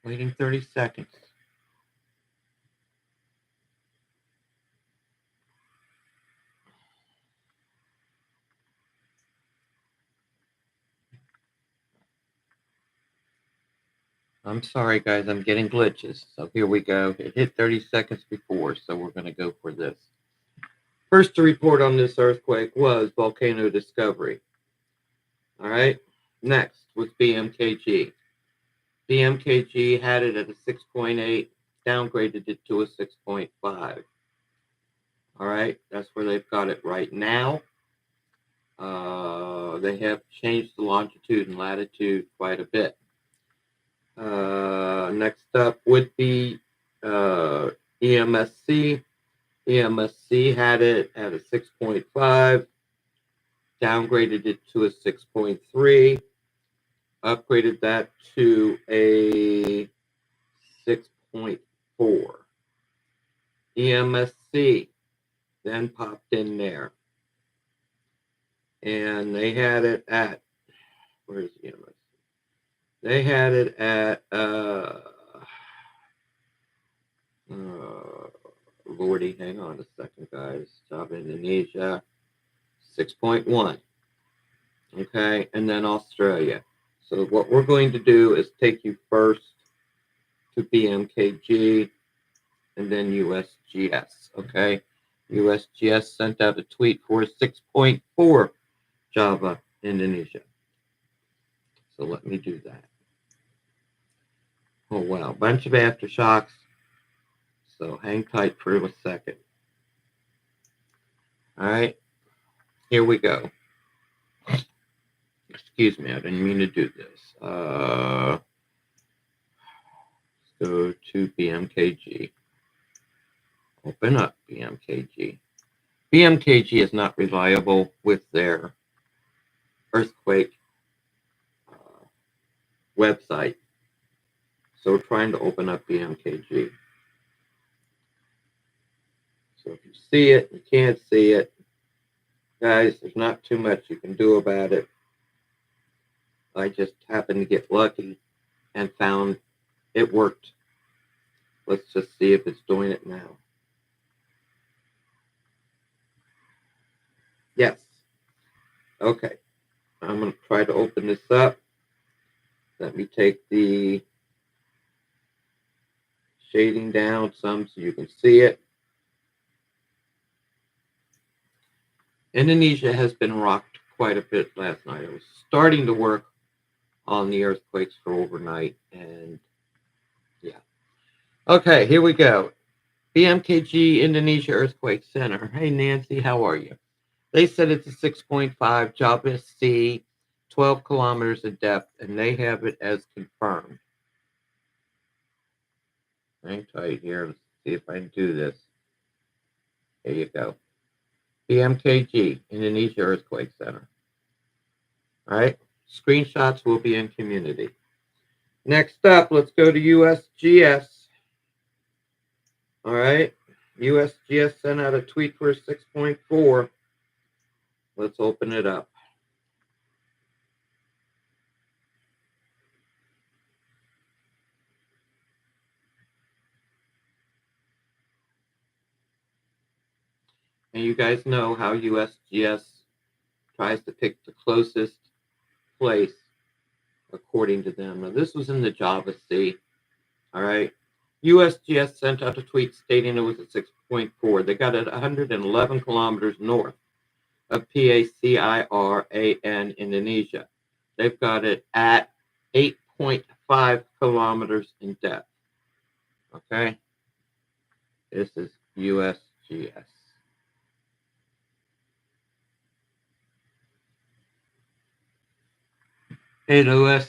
Waiting 30 seconds. I'm sorry, guys. I'm getting glitches. So here we go. It hit 30 seconds before, so we're going to go for this. First to report on this earthquake was VolcanoDiscovery. All right. Next was BMKG. BMKG had it at a 6.8, downgraded it to a 6.5. All right. That's where they've got it right now. They have changed the longitude and latitude quite a bit. Next up would be EMSC. EMSC had it at a 6.5, downgraded it to a 6.3, upgraded that to a 6.4. EMSC then popped in there. And they had it at, where's EMSC? They had it at, Lordy, hang on a second, guys. Job Indonesia, 6.1. Okay, and then Australia. So what we're going to do is take you first to BMKG and then USGS. Okay, USGS sent out a tweet for 6.4 Java, Indonesia. So let me do that. Oh, wow, bunch of aftershocks. So hang tight for a second. All right, here we go. Excuse me, I didn't mean to do this. Let's go to BMKG. Open up BMKG. BMKG is not reliable with their earthquake website. So we're trying to open up BMKG. So if you see it, you can't see it. Guys, there's not too much you can do about it. I just happened to get lucky and found it worked. Let's just see if it's doing it now. Yes. Okay. I'm going to try to open this up. Let me take the shading down some so you can see it. Indonesia has been rocked quite a bit last night. I was starting to work on the earthquakes for overnight, and yeah. Okay, here we go. BMKG Indonesia Earthquake Center. Hey, Nancy, how are you? They said it's a 6.5, Java Sea, 12 kilometers in depth, and they have it as confirmed. Hang tight here. Let's see if I can do this. There you go. BMKG, Indonesia Earthquake Center. All right. Screenshots will be in community. Next up, let's go to USGS. All right. USGS sent out a tweet for 6.4. Let's open it up. And you guys know how USGS tries to pick the closest place according to them. Now, this was in the Java Sea. All right. USGS sent out a tweet stating it was a 6.4. They got it 111 kilometers north of Paciran, Indonesia. They've got it at 8.5 kilometers in depth. Okay. This is USGS. Hey, Lewis.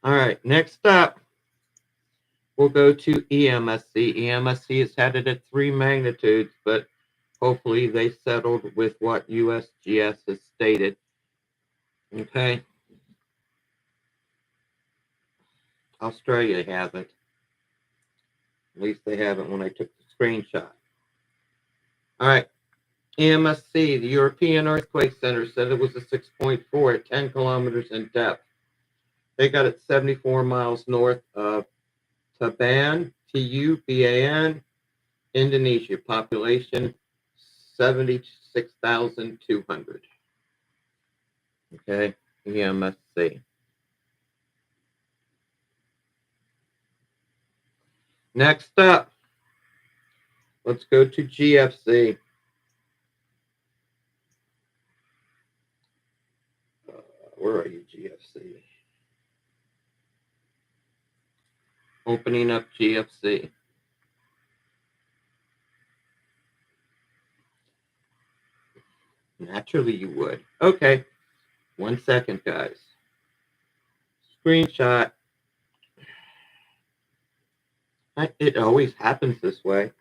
All right, next up, we'll go to EMSC. EMSC has had it at 3 magnitudes, but hopefully they settled with what USGS has stated. Okay. Australia hasn't. At least they haven't when I took the screenshot. All right. EMSC, the European Earthquake Center, said it was a 6.4 at 10 kilometers in depth. They got it 74 miles north of Tuban, Tuban, Indonesia. Population 76,200. Okay, EMSC. Next up, let's go to GFC. Where are you, GFC? Opening up GFC. Naturally, you would. Okay, 1 second, guys. Screenshot. It always happens this way.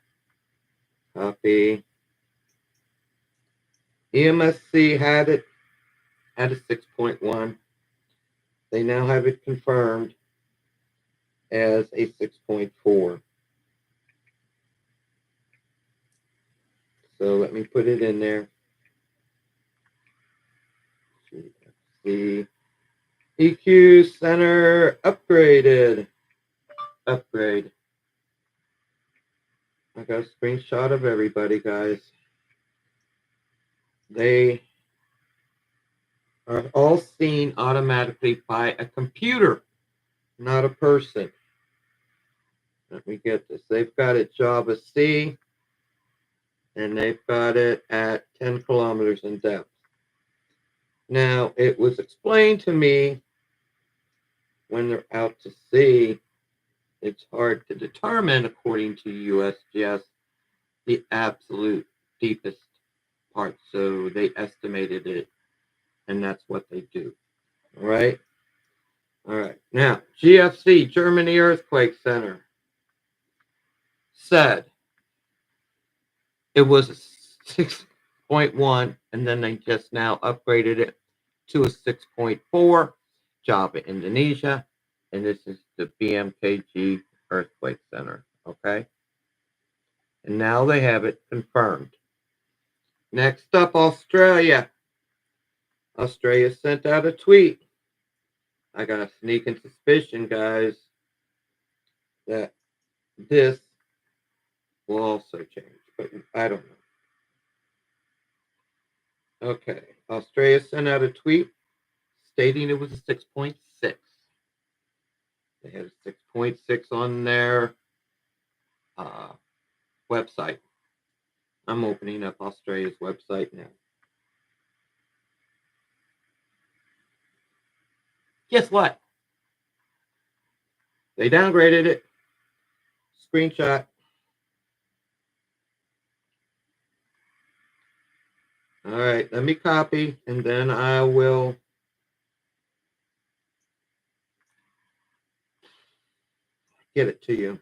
Copy. EMSC had it at a 6.1. They now have it confirmed as a 6.4. So let me put it in there. The EQ center upgraded. Upgrade. I got a screenshot of everybody, guys. They are all seen automatically by a computer, not a person. Let me get this. They've got it Java C, and they've got it at 10 kilometers in depth. Now, it was explained to me when they're out to sea, it's hard to determine, according to USGS, the absolute deepest part. So they estimated it, and that's what they do. All right? All right. Now, GFC, Germany Earthquake Center, said it was a 6.1, and then they just now upgraded it to a 6.4. Java, Indonesia, and this is the BMKG Earthquake Center, okay? And now they have it confirmed. Next up, Australia. Australia sent out a tweet. I got a sneaking suspicion, guys, that this will also change, but I don't know. Okay, Australia sent out a tweet stating it was a 6.6. They had a 6.6 on their website. I'm opening up Australia's website now. Guess what? They downgraded it. Screenshot. All right, let me copy, and then I will get it to you.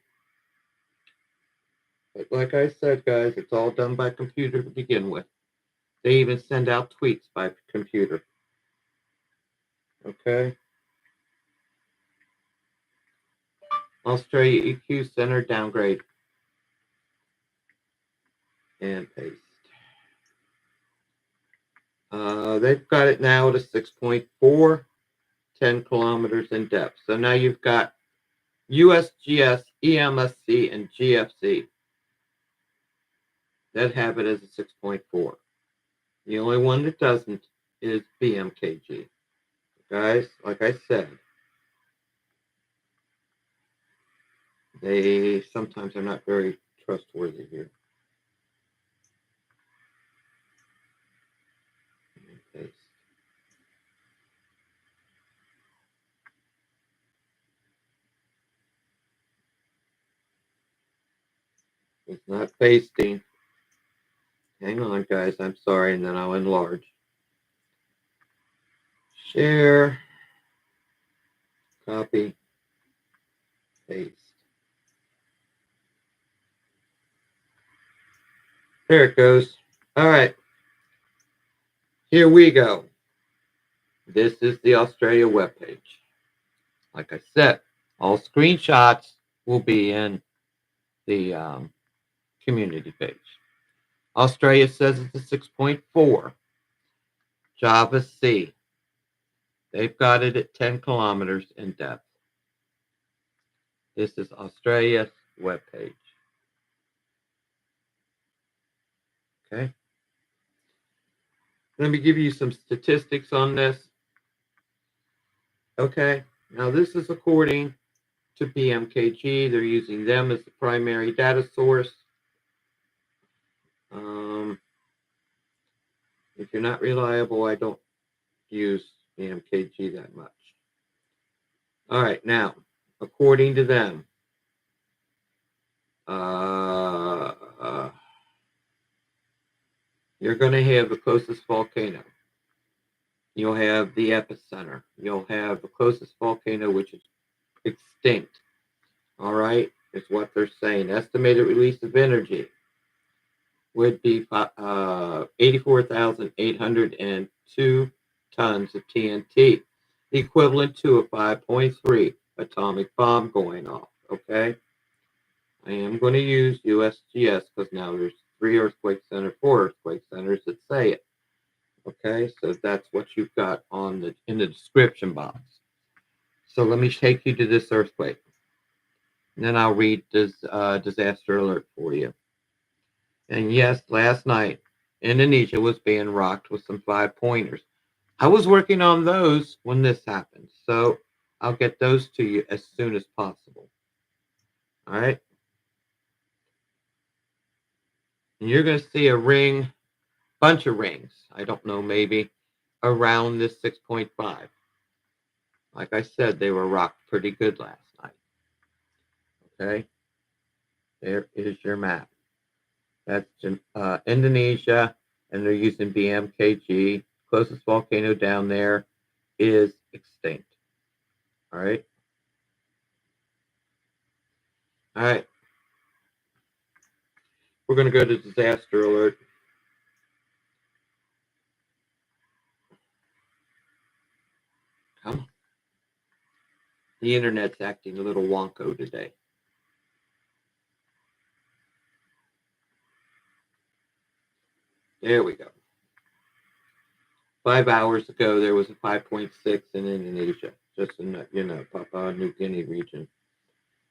But like I said, guys, it's all done by computer to begin with. They even send out tweets by computer. Okay. Australia EQ Center downgrade. And paste. They've got it now at a 6.4, 10 kilometers in depth. So now you've got USGS, EMSC, and GFC that have it as a 6.4. The only one that doesn't is BMKG. Guys, like I said, they sometimes are not very trustworthy here. Paste. It's not pasting. Hang on, guys. I'm sorry, and then I'll enlarge. Share. Copy. Paste. There it goes. All right. Here we go. This is the Australia webpage. Like I said, all screenshots will be in the community page. Australia says it's a 6.4. Java C. They've got it at 10 kilometers in depth. This is Australia's webpage. Okay. Let me give you some statistics on this. Okay. Now, this is according to BMKG. They're using them as the primary data source. If you're not reliable, I don't use BMKG that much. All right. Now, according to them, you're going to have the closest volcano. You'll have the epicenter. You'll have the closest volcano, which is extinct. All right, is what they're saying. Estimated release of energy would be 84,802 tons of TNT, equivalent to a 5.3 atomic bomb going off. Okay, I am going to use USGS because now there's 3 earthquake centers, 4 earthquake centers that say it. Okay, so that's what you've got on in the description box. So let me take you to this earthquake. And then I'll read this disaster alert for you. And yes, last night, Indonesia was being rocked with some 5-pointers. I was working on those when this happened. So I'll get those to you as soon as possible. All right. And you're going to see a ring, bunch of rings. I don't know, maybe around this 6.5. Like I said, they were rocked pretty good last night. Okay. There is your map. That's Indonesia, and they're using BMKG. Closest volcano down there is extinct. All right. All right. We're going to go to disaster alert. Come on. The internet's acting a little wonko today. There we go. 5 hours ago, there was a 5.6 in Indonesia, just in the, Papua New Guinea region.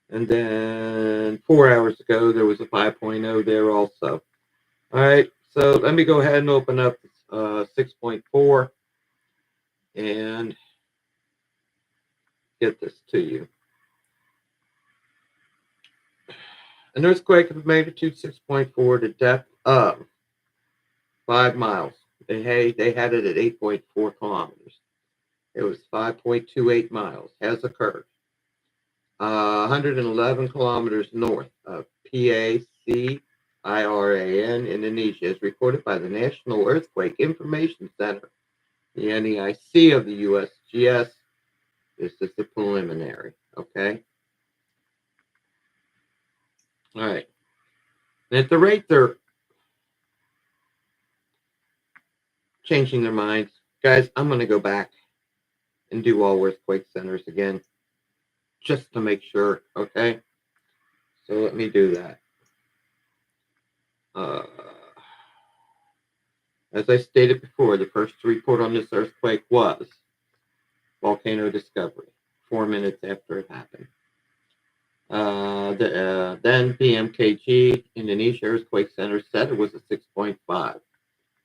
And then 4 hours ago, there was a 5.0 there also. All right, so let me go ahead and open up 6.4 and get this to you. An earthquake of magnitude 6.4 to depth of 5 miles. They had it at 8.4 kilometers. It was 5.28 miles. Has occurred. 111 kilometers north of Paciran, Indonesia, is reported by the National Earthquake Information Center, the NEIC of the USGS. This is the preliminary. Okay. All right. And at the rate they're changing their minds, guys, I'm going to go back and do all earthquake centers again, just to make sure. Okay. So let me do that. As I stated before, the first to report on this earthquake was VolcanoDiscovery, 4 minutes after it happened. Then BMKG, Indonesia Earthquake Center, said it was a 6.5.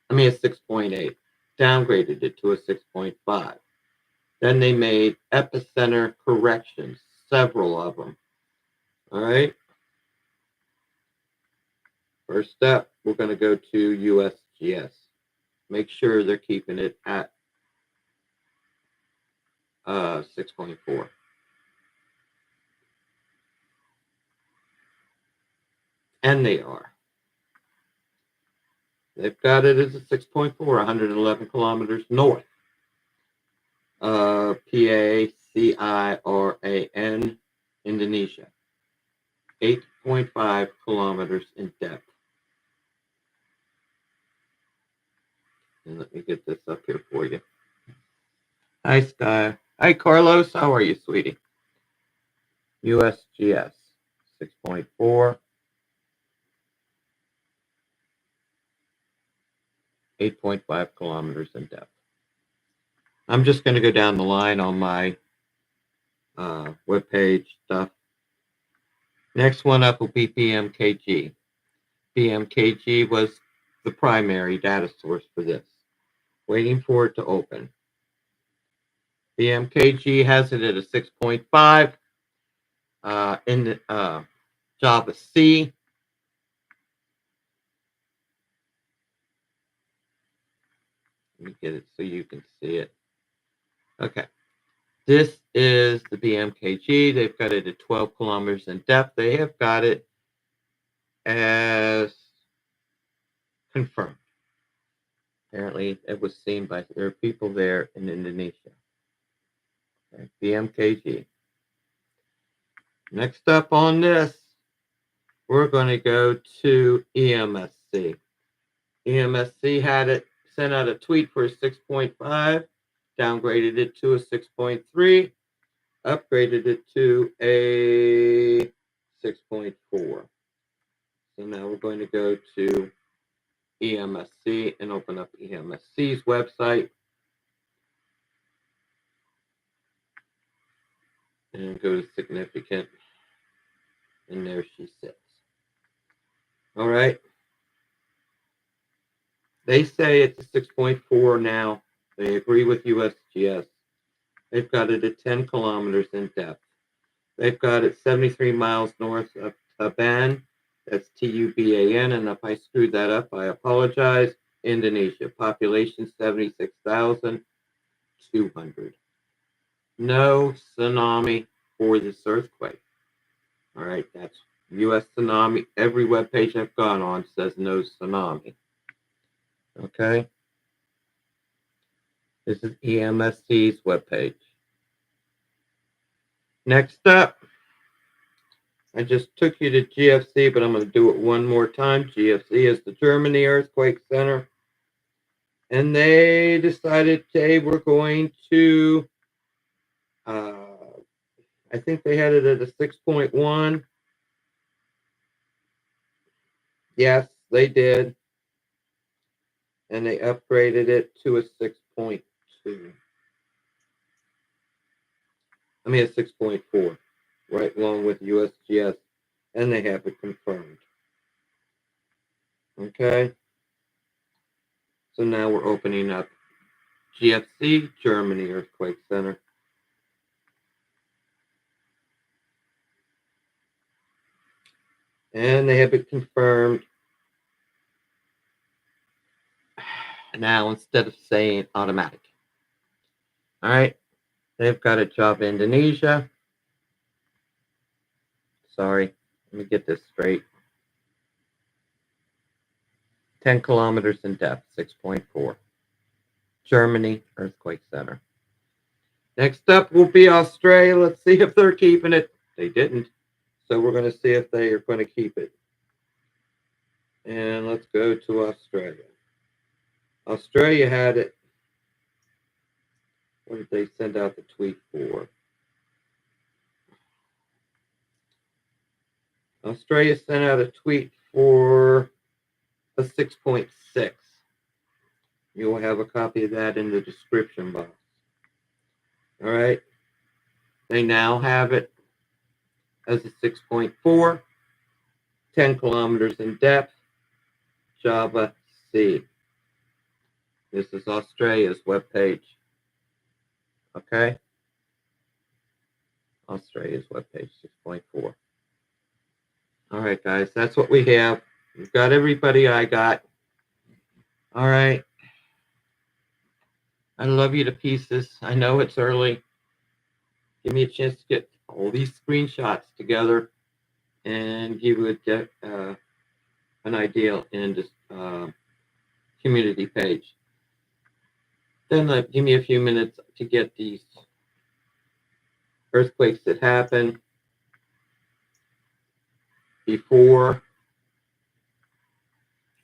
A 6.8. Downgraded it to a 6.5. Then they made epicenter corrections, several of them. All right. First step, we're going to go to USGS. Make sure they're keeping it at 6.4. And they are. They've got it as a 6.4, 111 kilometers north. Paciran, Indonesia. 8.5 kilometers in depth. And let me get this up here for you. Hi, Sky. Hi, Carlos. How are you, sweetie? USGS, 6.4. 8.5 kilometers in depth. I'm just going to go down the line on my webpage stuff. Next one up will be BMKG. BMKG was the primary data source for this. Waiting for it to open. BMKG has it at a 6.5 in the Java C. Let me get it so you can see it. Okay. This is the BMKG. They've got it at 12 kilometers in depth. They have got it as confirmed. Apparently, it was seen by there are people there in Indonesia. Okay. BMKG. Next up on this, we're going to go to EMSC. EMSC had it sent out a tweet for a 6.5, downgraded it to a 6.3, upgraded it to a 6.4. So now we're going to go to EMSC and open up EMSC's website and go to significant, and there she sits. All right. They say it's a 6.4 now. They agree with USGS. They've got it at 10 kilometers in depth. They've got it 73 miles north of Tuban. That's Tuban. And if I screwed that up, I apologize. Indonesia. Population 76,200. No tsunami for this earthquake. All right, that's U.S. tsunami. Every webpage I've gone on says no tsunami. Okay. This is EMSC's webpage. Next up, I just took you to GFC, but I'm going to do it one more time. GFC is the Germany Earthquake Center. And they decided, hey, we're going to, I think they had it at a 6.1. Yes, they did. And they upgraded it to a 6.2. I mean, a 6.4, right along with USGS. And they have it confirmed. Okay. So now we're opening up GFC, Germany Earthquake Center. And they have it confirmed. Now, instead of saying automatic. All right. They've got a Java Indonesia. Sorry. Let me get this straight. 10 kilometers in depth, 6.4. Germany Earthquake Center. Next up will be Australia. Let's see if they're keeping it. They didn't. So we're going to see if they are going to keep it. And let's go to Australia. Australia had it. What did they send out the tweet for? Australia sent out a tweet for a 6.6. You will have a copy of that in the description box. All right. They now have it as a 6.4, 10 kilometers in depth, Java C. This is Australia's webpage. Okay. Australia's webpage, 6.4. All right, guys, that's what we have. We've got everybody I got. All right. I love you to pieces. I know it's early. Give me a chance to get all these screenshots together and give you an idea in this community page. Then give me a few minutes to get these earthquakes that happen before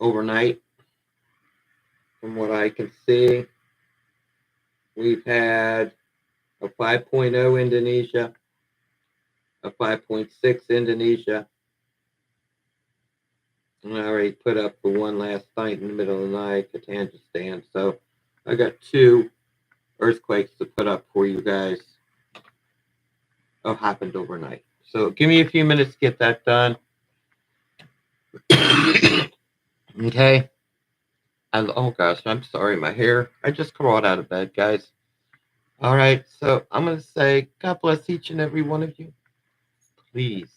overnight. From what I can see, we've had a 5.0 Indonesia, a 5.6 Indonesia, and I already put up the one last night in the middle of the night, Katanjistan. So I got two earthquakes to put up for you guys happened overnight. So give me a few minutes to get that done. Okay. Oh gosh, I'm sorry, my hair. I just crawled out of bed, guys. All right, so I'm going to say God bless each and every one of you. Please,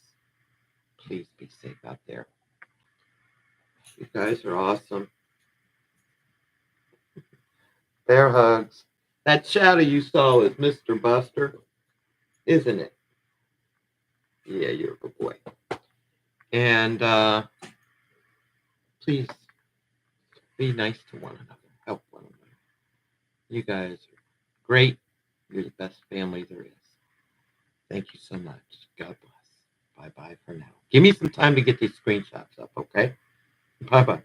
please be safe out there. You guys are awesome. Bear hugs. That shadow you saw is Mr. Buster, isn't it? Yeah, you're a good boy. And please be nice to one another. Help one another. You guys are great. You're the best family there is. Thank you so much. God bless. Bye-bye for now. Give me some time to get these screenshots up, okay? Bye-bye.